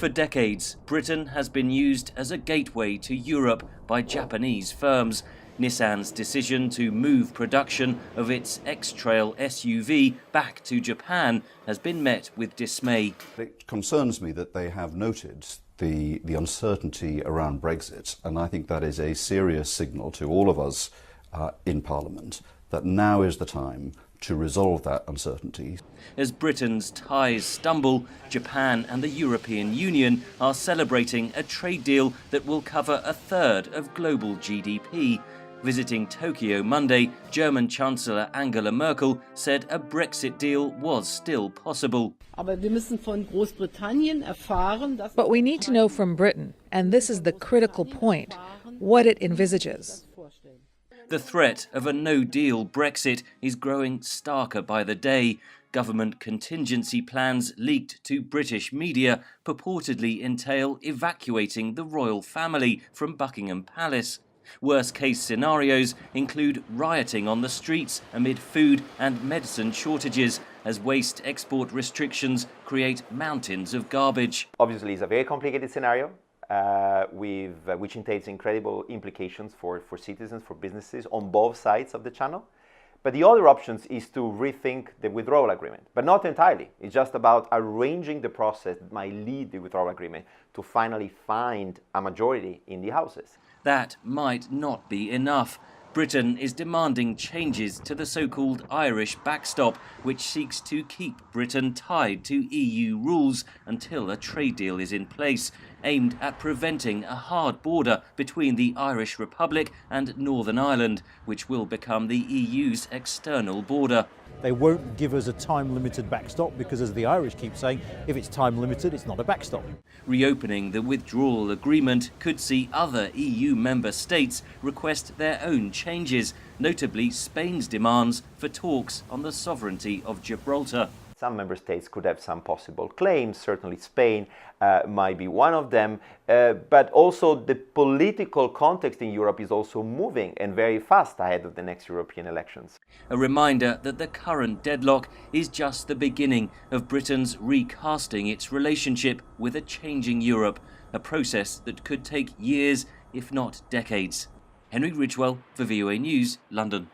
For decades, Britain has been used as a gateway to Europe by Japanese firms. Nissan's decision to move production of its X-Trail SUV back to Japan has been met with dismay. It concerns me that they have noted the uncertainty around Brexit, and I think that is a serious signal to all of us in Parliament that now is the time to resolve that uncertainty. As Britain's ties stumble, Japan and the European Union are celebrating a trade deal that will cover a third of global GDP. Visiting Tokyo Monday, German Chancellor Angela Merkel said a Brexit deal was still possible. But we need to know from Britain, and this is the critical point, what it envisages. The threat of a no-deal Brexit is growing starker by the day. Government contingency plans leaked to British media purportedly entail evacuating the royal family from Buckingham Palace. Worst-case scenarios include rioting on the streets amid food and medicine shortages as waste export restrictions create mountains of garbage. Obviously, it's a very complicated scenario. Which entails incredible implications for citizens, for businesses on both sides of the channel. But the other options is to rethink the withdrawal agreement, but not entirely. It's just about arranging the process that might lead the withdrawal agreement to finally find a majority in the houses. That might not be enough. Britain is demanding changes to the so-called Irish backstop, which seeks to keep Britain tied to EU rules until a trade deal is in place, aimed at preventing a hard border between the Irish Republic and Northern Ireland, which will become the EU's external border. They won't give us a time-limited backstop because, as the Irish keep saying, if it's time-limited, it's not a backstop. Reopening the withdrawal agreement could see other EU member states request their own changes, notably Spain's demands for talks on the sovereignty of Gibraltar. Some member states could have some possible claims, certainly Spain might be one of them, but also the political context in Europe is also moving and very fast ahead of the next European elections. A reminder that the current deadlock is just the beginning of Britain's recasting its relationship with a changing Europe, a process that could take years, if not decades. Henry Ridgwell for VOA News, London.